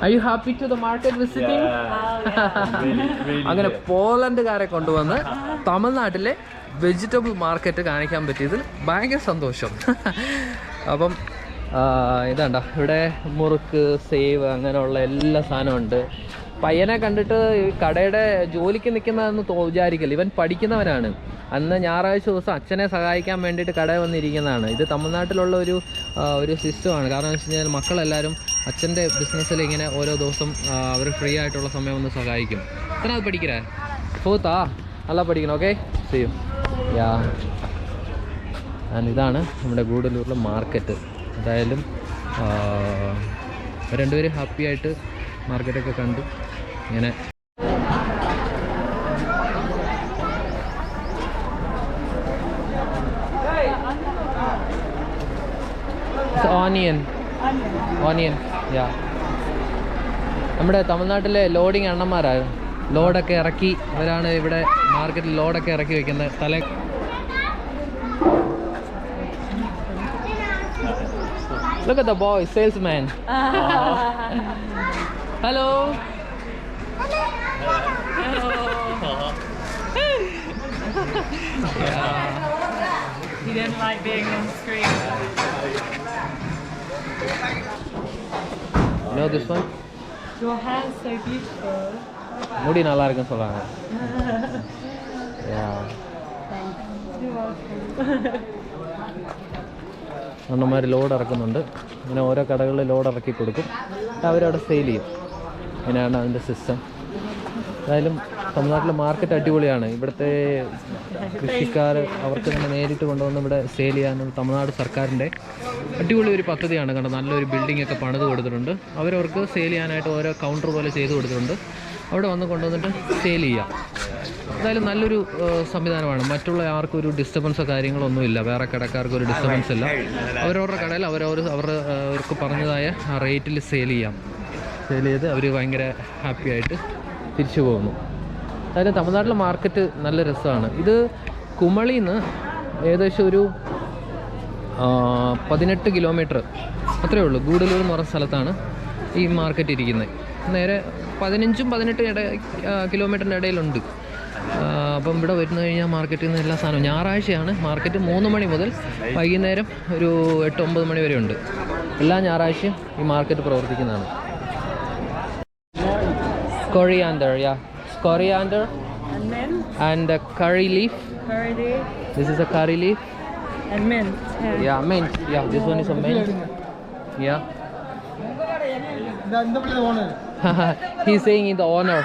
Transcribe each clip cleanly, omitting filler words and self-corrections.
Are you happy to the market visiting? അങ്ങനെ പോളണ്ടുകാരെ കൊണ്ടുവന്ന് തമിഴ്നാട്ടിലെ വെജിറ്റബിൾ മാർക്കറ്റ് കാണിക്കാൻ പറ്റിയതിൽ ഭയങ്കര സന്തോഷം. അപ്പം ഇതാണ്ട ഇവിടെ മുറുക്ക്, സേവ് അങ്ങനെയുള്ള എല്ലാ സാധനവും ഉണ്ട്. പയ്യനെ കണ്ടിട്ട് ഈ കടയുടെ ജോലിക്ക് നിൽക്കുന്നതെന്ന് വിചാരിക്കില്ല, ഇവൻ പഠിക്കുന്നവനാണ്. അന്ന് ഞായറാഴ്ച ദിവസം അച്ഛനെ സഹായിക്കാൻ വേണ്ടിയിട്ട് കടയിൽ വന്നിരിക്കുന്നതാണ്. ഇത് തമിഴ്നാട്ടിലുള്ള ഒരു സിസ്റ്റമാണ്. കാരണം എന്ന് വെച്ച് കഴിഞ്ഞാൽ മക്കളെല്ലാവരും അച്ഛൻ്റെ ബിസിനസ്സിൽ ഇങ്ങനെ ഓരോ ദിവസം അവർ ഫ്രീ ആയിട്ടുള്ള സമയം ഒന്ന് സഹായിക്കും. എത്ര പഠിக்கிறേ? ഫോർത്താ? നല്ല പഠിക്കണം. ഓക്കെ, ചെയ്യും. യാ, ഇതാണ് നമ്മുടെ ഗൂഡല്ലൂരിലെ മാർക്കറ്റ്. എന്തായാലും രണ്ടുപേരും ഹാപ്പി ആയിട്ട് മാർക്കറ്റൊക്കെ കണ്ടു. ഇങ്ങനെ ഓണിയൻ യാ, നമ്മുടെ തമിഴ്നാട്ടിലെ ലോഡിങ് അണ്ണന്മാരാണ്. ലോഡൊക്കെ ഇറക്കി അവരാണ് ഇവിടെ മാർക്കറ്റിൽ ലോഡൊക്കെ ഇറക്കി വെക്കുന്നത്. Look at the boy, salesman. Hello. Yeah. He didn't like being on screen. You know this one? Your hair is so beautiful. முடி நல்லா இருக்குன்னு சொல்றாங்க. Yeah. You're welcome. അന്ന മാതിരി ലോഡ് ഇറക്കുന്നുണ്ട്. ഇങ്ങനെ ഓരോ കടകളിൽ ലോഡ് ഇറക്കി കൊടുക്കും, അവരവിടെ സെയിൽ ചെയ്യും. അങ്ങനെയാണ് അതിൻ്റെ സിസ്റ്റം. എന്തായാലും തമിഴ്നാട്ടിലെ മാർക്കറ്റ് അടിപൊളിയാണ്. ഇവിടുത്തെ കൃഷിക്കാർ അവർക്ക് തന്നെ നേരിട്ട് കൊണ്ടുവന്ന് ഇവിടെ സെയിൽ ചെയ്യാനുള്ള തമിഴ്നാട് സർക്കാരിൻ്റെ അടിപൊളി ഒരു പദ്ധതിയാണ്. കണ്ടോ, നല്ലൊരു ബിൽഡിംഗ് ഒക്കെ പണിത് കൊടുത്തിട്ടുണ്ട്. അവരവർക്ക് സെയിൽ ചെയ്യാനായിട്ട് ഓരോ കൗണ്ടർ പോലെ ചെയ്ത് കൊടുത്തിട്ടുണ്ട്. അവിടെ വന്ന് കൊണ്ടുവന്നിട്ട് സെയിൽ ചെയ്യാം. എന്തായാലും നല്ലൊരു സംവിധാനമാണ്. മറ്റുള്ള ആർക്കും ഒരു ഡിസ്റ്റർബൻസോ കാര്യങ്ങളൊന്നുമില്ല. വേറെ കടക്കാർക്ക് ഒരു ഡിസ്റ്റർബൻസ് ഇല്ല. അവരവരുടെ കടയിൽ അവർക്ക് പറഞ്ഞതായ ആ റേറ്റിൽ സെയിൽ ചെയ്ത് അവർ ഭയങ്കര ഹാപ്പി ആയിട്ട് തിരിച്ചു പോകുന്നു. അതായത് തമിഴ്നാട്ടിലെ മാർക്കറ്റ് നല്ല രസമാണ്. ഇത് കുമളിയിൽ നിന്ന് ഏകദേശം ഒരു 18 കിലോമീറ്റർ അത്രയേ ഉള്ളൂ. ഗൂഡല്ലൂർ എന്ന് പറഞ്ഞ സ്ഥലത്താണ് ഈ മാർക്കറ്റ് ഇരിക്കുന്നത്. നേരെ 15-18 കിലോമീറ്ററിൻ്റെ ഇടയിലുണ്ട്. അപ്പം ഇവിടെ വരുന്നു കഴിഞ്ഞാൽ മാർക്കറ്റിൽ നിന്ന് എല്ലാ സാധനവും ഞായറാഴ്ചയാണ് മാർക്കറ്റ്. 3 മണി മുതൽ വൈകുന്നേരം ഒരു 8-9 മണി വരെ ഉണ്ട്. എല്ലാ ഞായറാഴ്ചയും ഈ market പ്രവർത്തിക്കുന്നതാണ്. Coriander, yeah. Coriander and curry leaf. Curry leaf. This is a curry leaf. And mint. Yeah, mint. Yeah, this one is a mint. Yeah. He's saying the owner.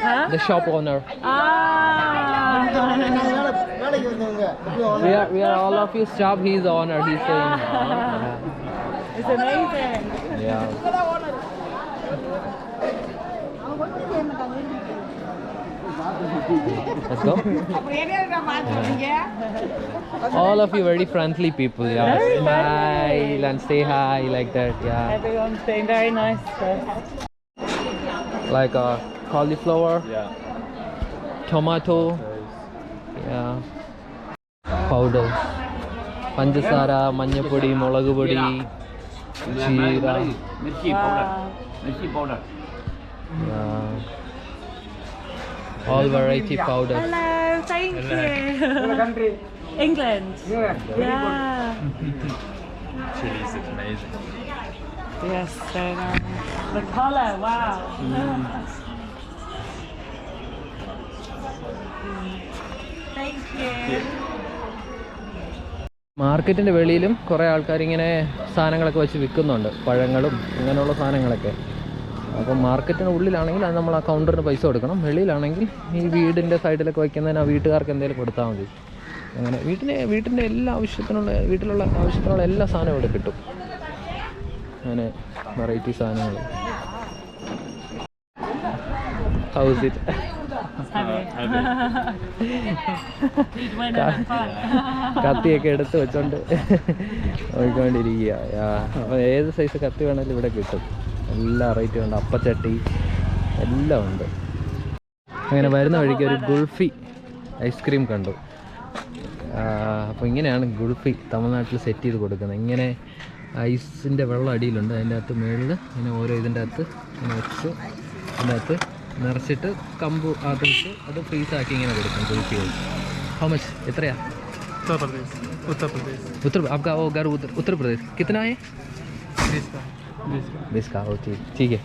Huh? The shop owner. We are all of his shop. He's the owner. He's saying. Yeah. It's amazing. Yeah. Let's go. Yeah. All of you very friendly people. Yeah. Very Smile and say hi like that. Yeah. Everyone's being very nice to us. Like cauliflower. Yeah. Tomato. Yeah. Powder. Panjasara, manjapodi, molagupodi, jeera. Mirchi powder. Mirchi powder. Yeah. All variety powder. Hello, thank you. England. Yeah. Chilies, it's amazing. Yes, so nice. The colour, wow. Thank you. മാർക്കറ്റിൻ്റെ വെളിയിലും കുറേ ആൾക്കാരിങ്ങനെ സാധനങ്ങളൊക്കെ വെച്ച് വിൽക്കുന്നുണ്ട്, പഴങ്ങളും അങ്ങനെയുള്ള സാധനങ്ങളൊക്കെ. അപ്പം മാർക്കറ്റിന് ഉള്ളിലാണെങ്കിൽ അത് നമ്മൾ ആ കൗണ്ടറിന് പൈസ കൊടുക്കണം. വെളിയിലാണെങ്കിൽ ഈ വീടിൻ്റെ സൈഡിലൊക്കെ വയ്ക്കുന്നതിന് ആ വീട്ടുകാർക്ക് എന്തെങ്കിലും കൊടുത്താൽ മതി. അങ്ങനെ വീട്ടിൻ്റെ എല്ലാ വീട്ടിലുള്ള ആവശ്യത്തിനുള്ള എല്ലാ സാധനവും ഇവിടെ കിട്ടും. അങ്ങനെ വെറൈറ്റി സാധനങ്ങൾ. ഹൗസ് ഇറ്റ് കത്തിയൊക്കെ എടുത്ത് വെച്ചോണ്ട് നോക്കിക്കൊണ്ടിരിക്കുക. അപ്പം ഏത് സൈസ് കത്തി വേണമെങ്കിലും ഇവിടെ കിട്ടും. എല്ലാ റേറ്റും ഉണ്ട്. അപ്പച്ചട്ടി എല്ലാം ഉണ്ട്. അങ്ങനെ വരുന്ന വഴിക്ക് ഒരു ഗുൾഫി ഐസ്ക്രീം കണ്ടു. അപ്പോൾ ഇങ്ങനെയാണ് ഗുൾഫി തമിഴ്നാട്ടിൽ സെറ്റ് ചെയ്ത് കൊടുക്കുന്നത്. ഇങ്ങനെ ഐസിൻ്റെ വെള്ളം അടിയിലുണ്ട്. അതിൻ്റെ അകത്ത് മുകളിൽ ഇങ്ങനെ ഓരോ ഇതിൻ്റെ അകത്ത് ഇങ്ങനെ വെച്ച് അതിൻ്റെ അകത്ത് നിറച്ചിട്ട് കമ്പ് അതിട്ട് അത് ഫ്രീസാക്കി ഇങ്ങനെ കൊടുക്കും കുൽഫി. ഹൗ മച്ച് എത്രയാ? उत्तर प्रदेश उत्तर आपका वो घर उत्तर प्रदेश कितना है? 20 का ഓ ठीक है.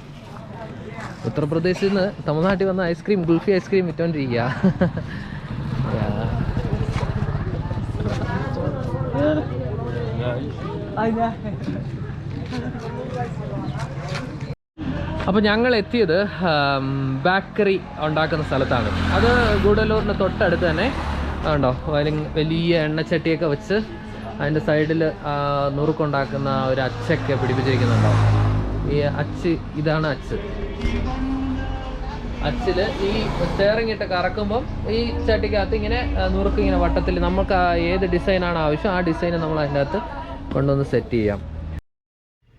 ഉത്തർപ്രദേശിൽ നിന്ന് തമിഴ്നാട്ടിൽ വന്ന ഐസ്ക്രീം കുൽഫി ഐസ്ക്രീം വിറ്റോണ്ടിരിക്കുക. അപ്പോൾ ഞങ്ങൾ എത്തിയത് ബേക്കറി ഉണ്ടാക്കുന്ന സ്ഥലത്താണ്. അത് ഗൂഡല്ലൂരിന് തൊട്ടടുത്ത് തന്നെ ഉണ്ടോ വലിയ എണ്ണച്ചട്ടിയൊക്കെ വെച്ച് അതിൻ്റെ സൈഡിൽ നുറുക്കുണ്ടാക്കുന്ന ഒരു അച്ചൊക്കെ പിടിപ്പിച്ചിരിക്കുന്നുണ്ടോ. ഈ അച്ച് ഇതാണ് അച്ച്. അച്ചിൽ ഈ സ്റ്റെയറിംഗ് ഇട്ട് കറക്കുമ്പം ഈ ചട്ടിക്കകത്ത് ഇങ്ങനെ നുറുക്ക് ഇങ്ങനെ വട്ടത്തിൽ നമുക്ക് ഏത് ഡിസൈനാണ് ആവശ്യം ആ ഡിസൈൻ നമ്മൾ അതിൻ്റെ അകത്ത് കൊണ്ടുവന്ന് സെറ്റ് ചെയ്യാം.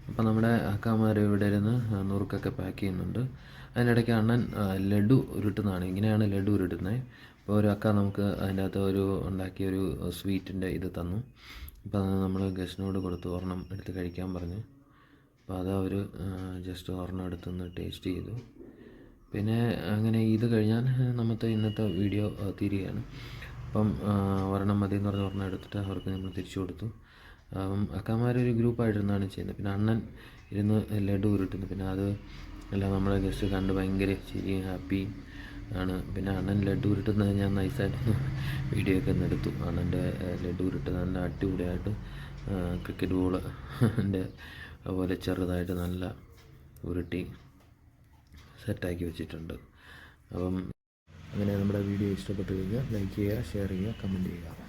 അപ്പോൾ നമ്മുടെ അക്കാമാർ ഇവിടെ ഇരുന്ന് നുറുക്കൊക്കെ പാക്ക് ചെയ്യുന്നുണ്ട്. അതിനിടയ്ക്ക് അണ്ണൻ ലഡു ഉരുട്ടുന്നതാണ്. ഇങ്ങനെയാണ് ലഡു ഉരുട്ടുന്നത്. അപ്പോൾ ഒരു അക്ക നമുക്ക് അതിൻ്റെ അകത്ത് ഒരു ഉണ്ടാക്കിയൊരു സ്വീറ്റിൻ്റെ ഇത് തന്നു. അപ്പോൾ അത് നമ്മൾ ഗസ്റ്റിനോട് കൊടുത്തു. ഒരെണ്ണം എടുത്ത് കഴിക്കാൻ പറഞ്ഞു. അപ്പോൾ അത് അവർ ജസ്റ്റ് ഒരെണ്ണം എടുത്തൊന്ന് ടേസ്റ്റ് ചെയ്തു. പിന്നെ അങ്ങനെ ഇത് കഴിഞ്ഞാൽ നമുക്ക് ഇന്നത്തെ വീഡിയോ തീരുകയാണ്. അപ്പം ഒരെണ്ണം മതി എന്ന് പറഞ്ഞ് ഒരെണ്ണം എടുത്തിട്ട് അവർക്ക് നമ്മൾ തിരിച്ചു കൊടുത്തു. അക്കാമാരൊരു ഗ്രൂപ്പായിട്ടിരുന്നാണ് ചെയ്യുന്നത്. പിന്നെ അണ്ണൻ ഇരുന്ന് ലഡു ഉരുട്ടുന്നു. പിന്നെ അത് എല്ലാം നമ്മളെ ഗസ്റ്റ് കണ്ട് ഭയങ്കര ചിരിയും ഹാപ്പിയും ആണ്. പിന്നെ അണ്ണൻ ലഡു ഉരുട്ടുന്നത് ഞാൻ നൈസായിട്ട് വീഡിയോ ഒക്കെ ഒന്ന് എടുത്തു. അണ്ണൻ്റെ ലഡു ഉരുട്ട് നല്ല അടിപൊളിയായിട്ട് ക്രിക്കറ്റ് ബോളിൻ്റെ അതുപോലെ ചെറുതായിട്ട് നല്ല ഉരുട്ടി സെറ്റാക്കി വെച്ചിട്ടുണ്ട്. അപ്പം അങ്ങനെ നമ്മുടെ വീഡിയോ ഇഷ്ടപ്പെട്ടു കഴിഞ്ഞാൽ ലൈക്ക് ചെയ്യുക, ഷെയർ ചെയ്യുക, കമൻറ്റ് ചെയ്യുക.